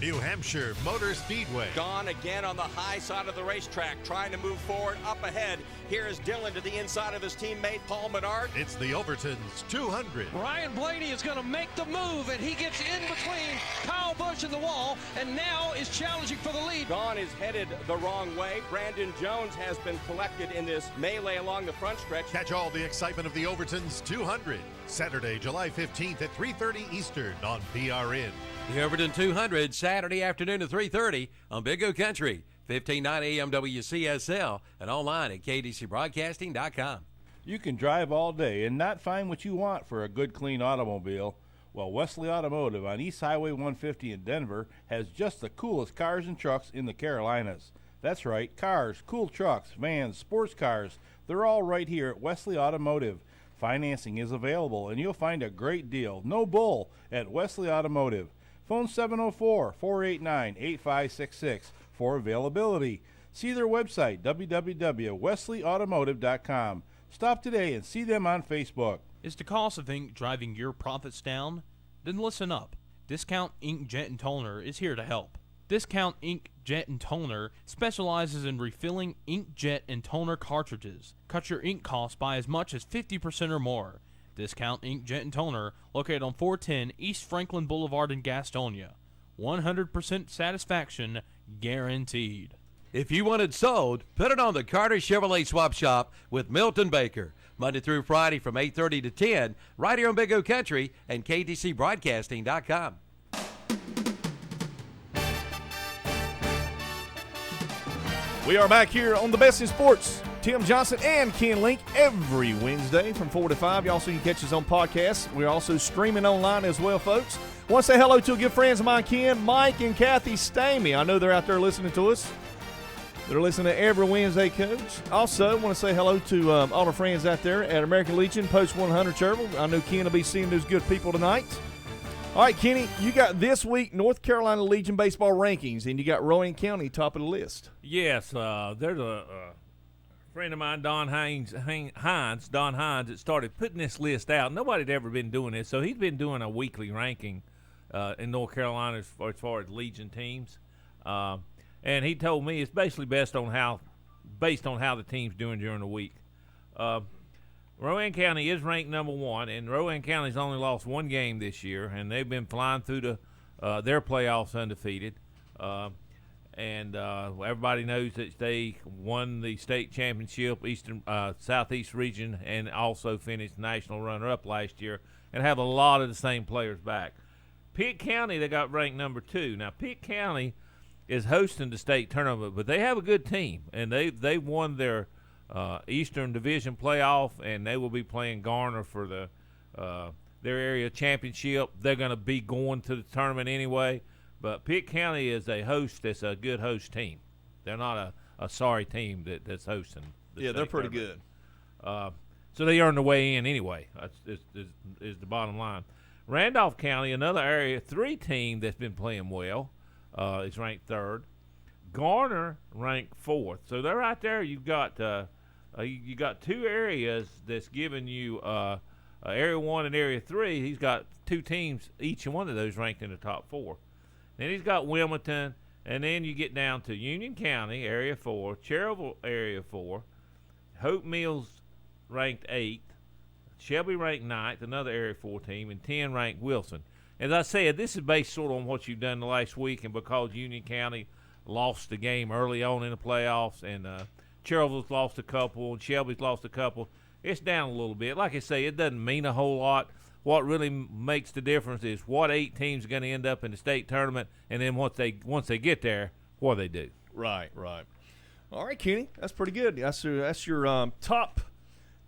New Hampshire Motor Speedway. Gone again on the high side of the racetrack, trying to move forward, up ahead. Here is Dillon to the inside of his teammate, Paul Menard. It's the Overtons 200. Ryan Blaney is going to make the move, and he gets in between Kyle Busch and the wall, and now is challenging for the lead. Gone is headed the wrong way. Brandon Jones has been collected in this melee along the front stretch. Catch all the excitement of the Overtons 200, Saturday, July 15th at 3:30 Eastern on PRN. The Overton 200, Saturday afternoon at 3:30 on Big O Country, 1590 AM WCSL, and online at KTCBroadcasting.com. You can drive all day and not find what you want for a good, clean automobile. Well, Wesley Automotive on East Highway 150 in Denver has just the coolest cars and trucks in the Carolinas. That's right, cars, cool trucks, vans, sports cars, they're all right here at Wesley Automotive. Financing is available, and you'll find a great deal, no bull, at Wesley Automotive. Phone 704-489-8566 for availability. See their website, www.wesleyautomotive.com. Stop today and see them on Facebook. Is the cost of ink driving your profits down? Then listen up. Discount Ink Jet and Toner is here to help. Discount Ink Jet and Toner specializes in refilling ink jet and toner cartridges. Cut your ink costs by as much as 50% or more. Discount Ink Jet and Toner, located on 410 East Franklin Boulevard in Gastonia. 100% satisfaction guaranteed. If you want it sold, put it on the Carter Chevrolet Swap Shop with Milton Baker. Monday through Friday from 8:30 to 10, right here on Big O Country and KTCBroadcasting.com. We are back here on the Best in Sports. Tim Johnson and Ken Link every Wednesday from 4 to 5. You also can catch us on podcasts. We're also streaming online as well, folks. I want to say hello to good friends of mine, Ken, Mike, and Kathy Stamey. I know they're out there listening to us. They're listening to every Wednesday, Coach. Also, I want to say hello to all our friends out there at American Legion, Post 100 Cherville. I know Ken will be seeing those good people tonight. All right, Kenny, you got this week North Carolina Legion baseball rankings, and you got Rowan County top of the list. Yes, there's a friend of mine, Don Hines, that started putting this list out. Nobody had ever been doing this, so he's been doing a weekly ranking in North Carolina as far as Legion teams. And he told me it's basically based on how the team's doing during the week. Rowan County is ranked number 1, and Rowan County's only lost 1 game this year, and they've been flying through their playoffs undefeated. Everybody knows that they won the state championship, Southeast region, and also finished national runner-up last year, and have a lot of the same players back. Pitt County, they got ranked number 2. Now, Pitt County is hosting the state tournament, but they have a good team, and they won their Eastern Division playoff, and they will be playing Garner for their area championship. They're going to be going to the tournament anyway. But Pitt County is a host that's a good host team. They're not a sorry team that's hosting. They're pretty good. So they earn their way in anyway, is the bottom line. Randolph County, another Area 3 team that's been playing well, is ranked 3rd. Garner ranked 4th. So they're right there. You've got you got 2 areas that's giving you Area 1 and Area 3. He's got 2 teams, each one of those ranked in the top 4. Then he's got Wilmington, and then you get down to Union County, Area 4, Cherryville, Area 4, Hope Mills ranked 8th, Shelby ranked 9th, another Area 4 team, and 10 ranked Wilson. As I said, this is based sort of on what you've done the last week, and because Union County lost the game early on in the playoffs, and Cherryville's lost a couple, and Shelby's lost a couple, it's down a little bit. Like I say, it doesn't mean a whole lot. What really makes the difference is what 8 teams are going to end up in the state tournament, and then once they get there, what they do. Right. All right, Kenny, that's pretty good. That's your top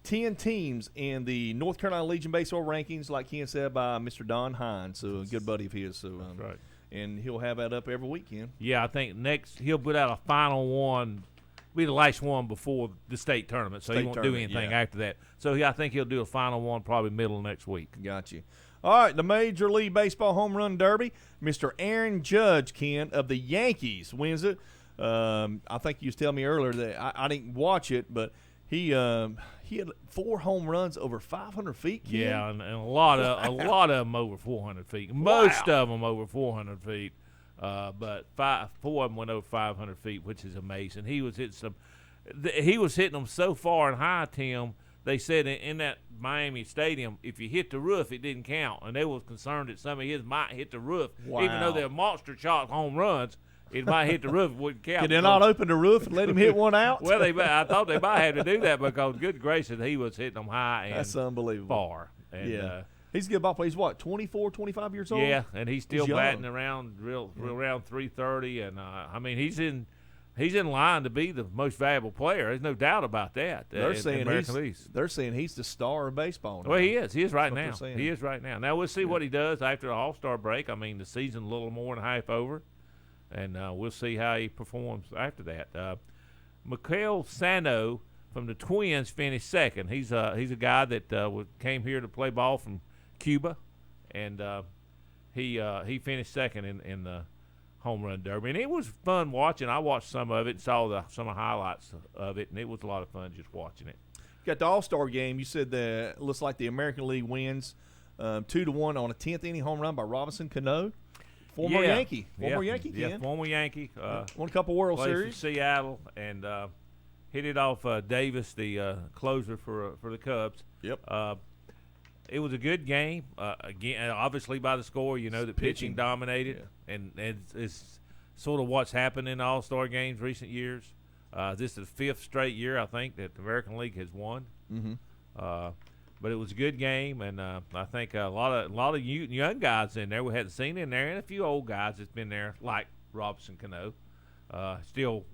10 teams in the North Carolina Legion Baseball rankings, like Ken said, by Mr. Don Hines, so a good buddy of his. So that's right. And he'll have that up every weekend. Yeah, I think next he'll put out a final one. Be the last one before the state tournament, so he won't do anything after that. So I think he'll do a final one probably middle of next week. Got you. All right, the Major League Baseball Home Run Derby. Mr. Aaron Judge, Ken, of the Yankees, wins it. I think you was telling me earlier that I didn't watch it, but he had 4 home runs over 500 feet, Ken. Yeah, and a lot of them over 400 feet. Most of them over 400 feet. But 4 of them went over 500 feet, which is amazing. He was hitting them so far and high, Tim. They said in that Miami stadium, if you hit the roof, it didn't count, and they was concerned that some of his might hit the roof, even though they're monster shot home runs. It might hit the roof, it wouldn't count. Could they not open the roof and let him hit one out? Well, I thought they might have to do that because, good gracious, he was hitting them high and that's unbelievable. Far. And, he's a good ball player. He's what, 24, 25 years old? Yeah, and he's still batting around around 330, and I mean he's in line to be the most valuable player. There's no doubt about that. They're saying he's the star of baseball now. Well, he is. He is right now. He is right now. Now we'll see what he does after the All-Star break. I mean, the season's a little more than half over, and we'll see how he performs after that. Mikael Sano from the Twins finished 2nd. He's a guy that came here to play ball from Cuba, and he finished 2nd in the home run derby, and it was fun watching. I watched some of it and saw some of the highlights of it, and it was a lot of fun just watching it. Got the All-Star game. You said that it looks like the American League wins 2-1 on a 10th inning home run by Robinson Cano, former Yankee. Former Yankee. Won a couple World Series. For Seattle, and hit it off Davis, the closer for the Cubs. Yep. It was a good game. Again, obviously by the score, the pitching dominated, and it's sort of what's happened in the All-Star games recent years. This is the 5th straight year, I think, that the American League has won. Mm-hmm. But it was a good game, and I think a lot of young guys in there we hadn't seen in there, and a few old guys that's been there, like Robinson Cano. Still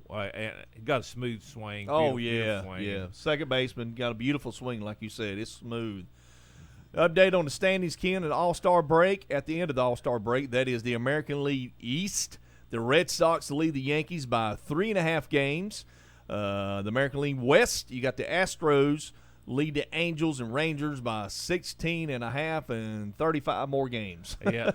got a smooth swing. Beautiful swing. Yeah. Second baseman got a beautiful swing, like you said. It's smooth. Update on the standings, Ken, at All-Star break. At the end of the All-Star break, that is the American League East. The Red Sox lead the Yankees by 3.5 games. The American League West, you got the Astros lead the Angels and Rangers by 16.5 and 35 more games. Yeah,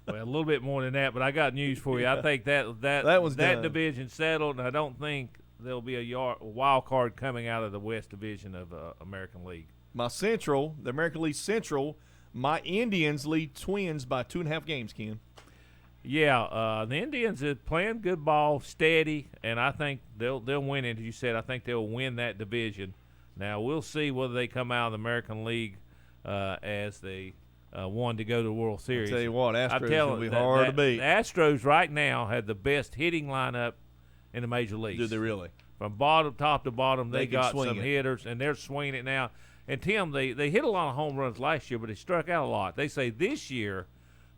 well, a little bit more than that, but I got news for you. I think that division settled, and I don't think there'll be a wild card coming out of the West Division of American League. The American League Central, my Indians lead Twins by 2.5 games, Ken. Yeah, the Indians are playing good ball, steady, and I think they'll win it. As you said, I think they'll win that division. Now, we'll see whether they come out of the American League as they won to go to the World Series. I'll tell you what, Astros I'm going to be hard to beat. The Astros right now have the best hitting lineup in the major leagues. Do they really? From top to bottom, they got some hitters, and they're swinging it now. And, Tim, they hit a lot of home runs last year, but they struck out a lot. They say this year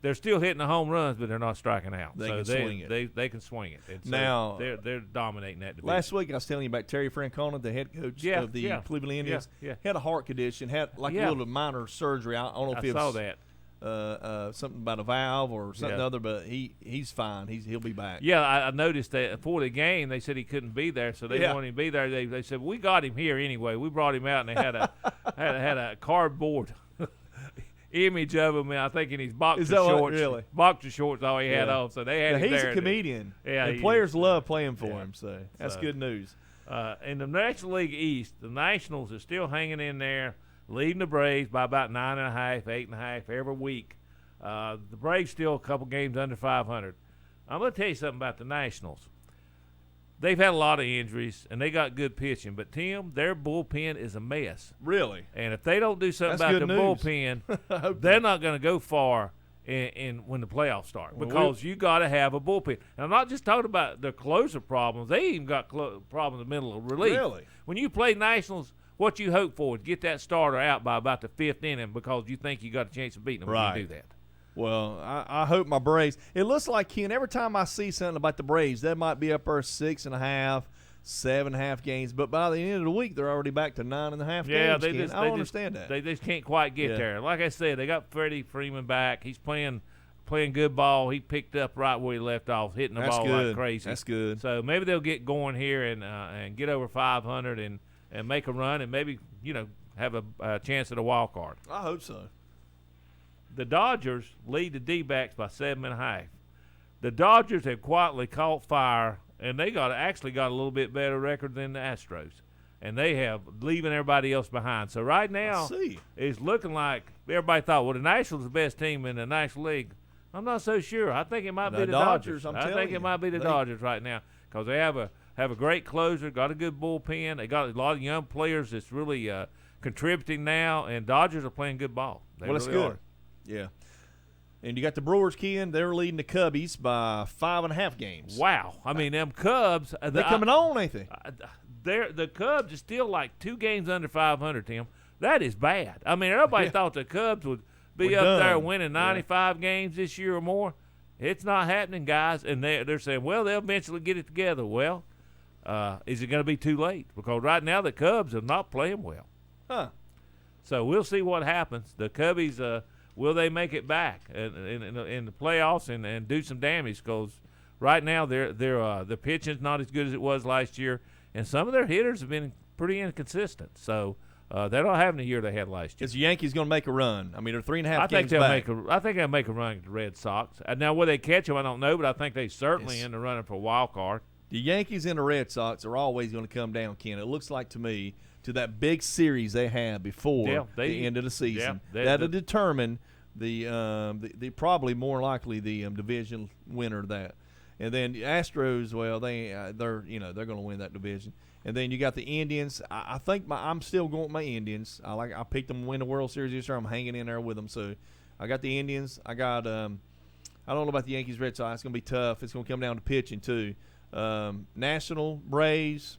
they're still hitting the home runs, but they're not striking out. They can swing it. They can swing it. And so now, they're dominating that division. Last week I was telling you about Terry Francona, the head coach of the Cleveland Indians. Had a heart condition, had a little minor surgery. I don't know if it was something about a valve or something other, but he's fine. He'll be back. Yeah, I noticed that for the game they said he couldn't be there, so they didn't want him to be there. They said we got him here anyway. We brought him out, and they had a cardboard image of him, and I think in his boxer shorts. Really? Boxer shorts, all he had on. So they had him he's there. A comedian. And players love playing for him. So that's good news. In the National League East, the Nationals are still hanging in there, leading the Braves by about 9.5, 8.5 every week. The Braves still a couple games under 500. I'm going to tell you something about the Nationals. They've had a lot of injuries, and they got good pitching. But, Tim, their bullpen is a mess. Really? And if they don't do something about the bullpen, they're not going to go far in when the playoffs start because you got to have a bullpen. And I'm not just talking about the closer problems. They even got problems in the middle of relief. Really? When you play Nationals, what you hope for is get that starter out by about the 5th inning because you think you got a chance of beating them when you do that. Well, I hope my Braves. It looks like, Ken, every time I see something about the Braves, they might be up there 6.5, 7.5 games, but by the end of the week, they're already back to 9.5 games. I don't understand that. They just can't quite get there. Like I said, they got Freddie Freeman back. He's playing good ball. He picked up right where he left off, hitting the ball like crazy. That's good. So maybe they'll get going here and get over 500 and make a run and maybe have a chance at a wild card. I hope so. The Dodgers lead the D-backs by 7.5. The Dodgers have quietly caught fire, and they actually got a little bit better record than the Astros, and they have leaving everybody else behind. So right now, it's looking like everybody thought, well, the Nationals are the best team in the National League. I'm not so sure. I think it might be the Dodgers. I think it might be the Dodgers right now because they have a great closer, got a good bullpen. They got a lot of young players that's really contributing now, and Dodgers are playing good ball. They that's really good. Are. Yeah. And you got the Brewers, Ken. They're leading the Cubbies by 5.5 games. Wow. I mean, them Cubs. They're coming on, ain't they? The Cubs are still like 2 games under 500, Tim. That is bad. I mean, everybody thought the Cubs would be up there winning 95 games this year or more. It's not happening, guys. And they're saying, well, they'll eventually get it together. Well, is it going to be too late? Because right now the Cubs are not playing well. Huh. So we'll see what happens. The Cubbies will they make it back in the playoffs and do some damage? Because right now the pitching's not as good as it was last year, and some of their hitters have been pretty inconsistent. So they're not having the year they had last year. Is the Yankees going to make a run? I mean, they're 3.5 games back. back. I think they'll make a run at the Red Sox. Now, will they catch them? I don't know, but I think they certainly in the running for a wild card. The Yankees and the Red Sox are always going to come down, Ken. It looks like to me to that big series they had before the end of the season. That'll determine the probably more likely the division winner of that. And then the Astros, well, they're going to win that division. And then you got the Indians. I think I'm still going with my Indians. I picked them to win the World Series this year. I'm hanging in there with them. So I got the Indians. I got I don't know about the Yankees, Red Sox. It's going to be tough. It's going to come down to pitching too. National, Braves.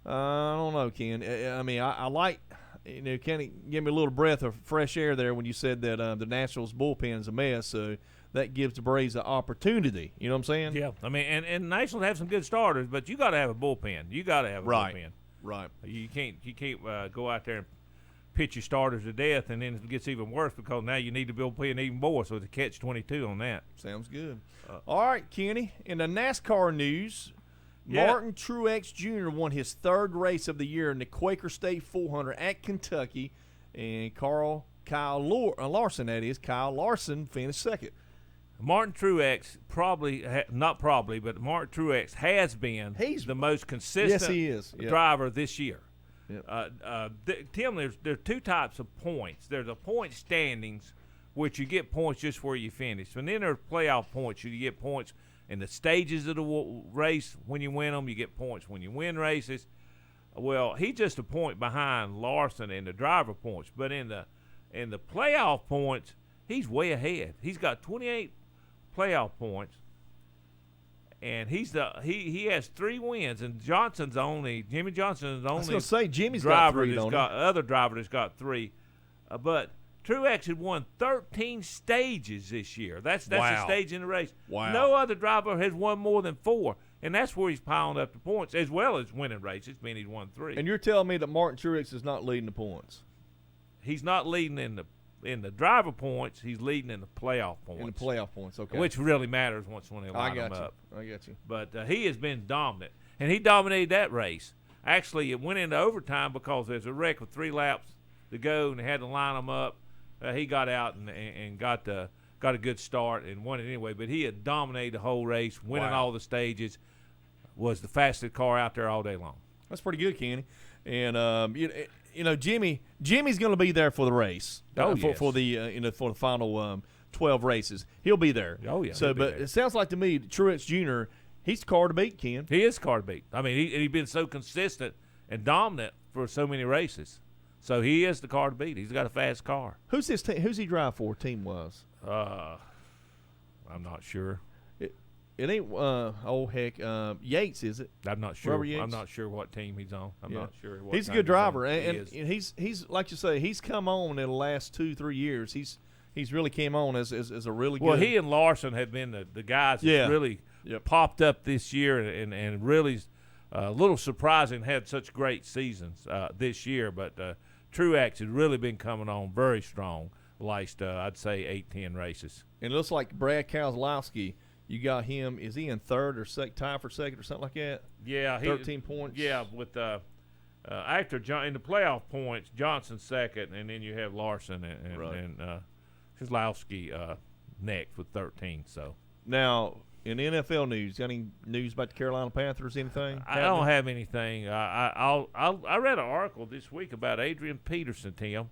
I don't know, Ken. I mean, I like, kind of give me a little breath of fresh air there when you said that the Nationals bullpen is a mess. So that gives the Braves an opportunity. You know what I'm saying? Yeah. I mean, and Nationals have some good starters, but you got to have a bullpen. You got to have a bullpen. Right. You can't go out there and pitch your starters to death, and then it gets even worse because now you need to bullpen even more. So it's a catch-22 on that. Sounds good. All right, Kenny. In the NASCAR news. Martin Truex Jr. won his 3rd race of the year in the Quaker State 400 at Kentucky, and Kyle Larson finished 2nd. Martin Truex but Martin Truex has been the most consistent driver this year. Yep. Tim, there's 2 types of points. There's a point standings, which you get points just where you finish, and then there's playoff points. You get points in the stages of the race when you win them. You get points when you win races. Well, he's just a point behind Larson in the driver points, but in the playoff points, he's way ahead. He's got 28 playoff points, and he has 3 wins. And Jimmy Johnson is the only. I was going to say Jimmy's got 3. Other driver that's got 3, but Truex had won 13 stages this year. That's a stage in the race. Wow. No other driver has won more than 4. And that's where he's piling up the points, as well as winning races, meaning he's won 3. And you're telling me that Martin Truex is not leading the points? He's not leading in the driver points. He's leading in the playoff points. In the playoff points, okay. Which really matters when they line them up. I got you. But he has been dominant, and he dominated that race. Actually, it went into overtime because there's a wreck with 3 laps to go, and they had to line them up. He got out and got a good start and won it anyway. But he had dominated the whole race, winning all the stages. Was the fastest car out there all day long. That's pretty good, Kenny. And Jimmy's going to be there for the race. For the final 12 races, he'll be there. Oh yeah. So, but it sounds like to me, Truex Jr. He's the car to beat, Ken. He is the car to beat. I mean, he's been so consistent and dominant for so many races. So he is the car to beat. He's got a fast car. Who's his team? Who's he drive for? Team wise? I'm not sure. It ain't Yates, is it? I'm not sure. Robert Yates? I'm not sure what team he's on. I'm not sure. He's a good driver, and he's like you say, he's come on in the last 2-3 years. He's really came on as a really good. Well, he and Larson have been the guys that really popped up this year, and really a little surprising had such great seasons this year. But Truex has really been coming on very strong the last I'd say 8-10 races. And it looks like Brad Keselowski. You got him. Is he in third or tie for second or something like that? Yeah, 13 points. Yeah, with after in the playoff points, Johnson second, and then you have Larson and Keselowski next with 13 . So now in NFL news, got any news about the Carolina Panthers? Anything? I don't have anything. I read an article this week about Adrian Peterson, Tim,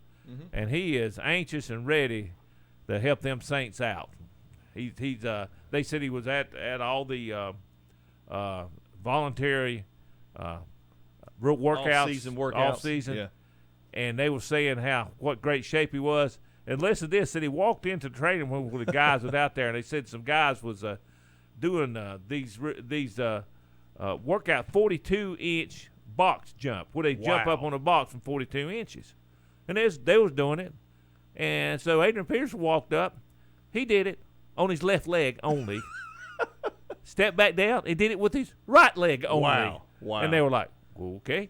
and he is anxious and ready to help them Saints out. They said he was at all the voluntary workouts, off season, and they were saying what great shape he was. And listen to this: that he walked into the training room with the guys was out there, and they said some guys was doing these workout 42-inch box jump, where they jump up on a box from 42 inches, and they was doing it. And so Adrian Peterson walked up, he did it on his left leg only. Stepped back down and did it with his right leg only. Wow. And they were like, well, okay.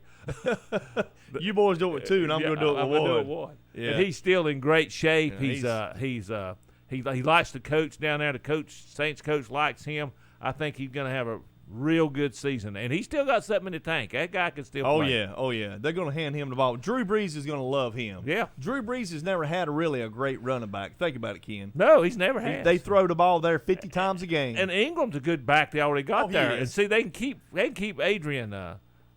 You boys do it too, and I'm going to do it with one. Yeah. And he's still in great shape. Yeah, he likes to coach down there. The Saints coach likes him. I think he's going to have a real good season. And he's still got something in the tank. That guy can still play. Oh, yeah. They're going to hand him the ball. Drew Brees is going to love him. Yeah. Drew Brees has never had a great running back. Think about it, Ken. No, he's never had. They throw the ball there 50 times a game. And Ingram's a good back they already got there. And see, they can keep Adrian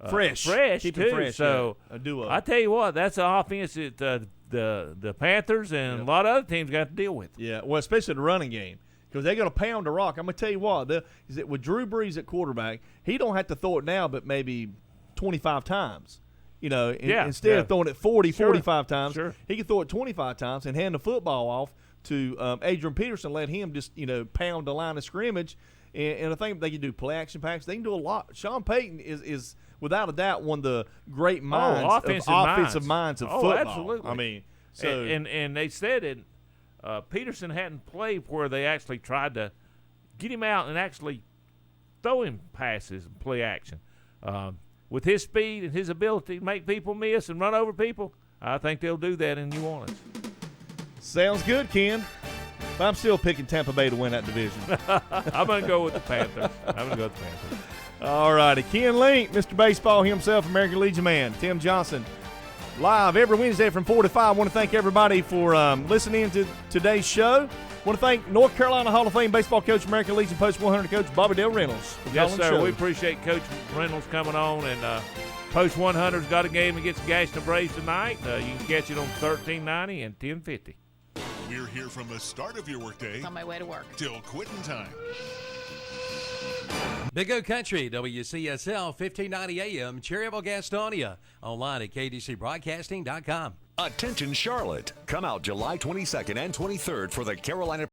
fresh keep too. Him fresh, so a duo. I tell you what, that's an offense that the Panthers and a lot of other teams got to deal with. Yeah, well, especially the running game. Because they're going to pound the rock. I'm going to tell you what. Is that with Drew Brees at quarterback, he don't have to throw it now but maybe 25 times. Instead of throwing it 40, 45 times, he can throw it 25 times and hand the football off to Adrian Peterson, let him just, pound the line of scrimmage. And I think they can do play action packs. They can do a lot. Sean Payton is without a doubt one of the great minds offensive minds of football. Absolutely. I mean, so and they said it. Peterson hadn't played where they actually tried to get him out and actually throw him passes and play action. With his speed and his ability to make people miss and run over people, I think they'll do that in New Orleans. Sounds good, Ken. But I'm still picking Tampa Bay to win that division. I'm going to go with the Panthers. All righty. Ken Link, Mr. Baseball himself, American Legion man. Tim Johnson. Live every Wednesday from 4 to 5. I want to thank everybody for listening to today's show. I want to thank North Carolina Hall of Fame baseball coach, American Legion Post 100 coach Bobby Dale Reynolds. Yes, sir. We appreciate Coach Reynolds coming on. And Post 100's got a game against Gaston Braves tonight. You can catch it on 1390 and 1050. We're here from the start of your workday On my way to work. till quitting time. Big O Country, WCSL 1590 AM, Cherryville, Gastonia. Online at KTCBroadcasting.com. Attention Charlotte. Come out July 22nd and 23rd for the Carolina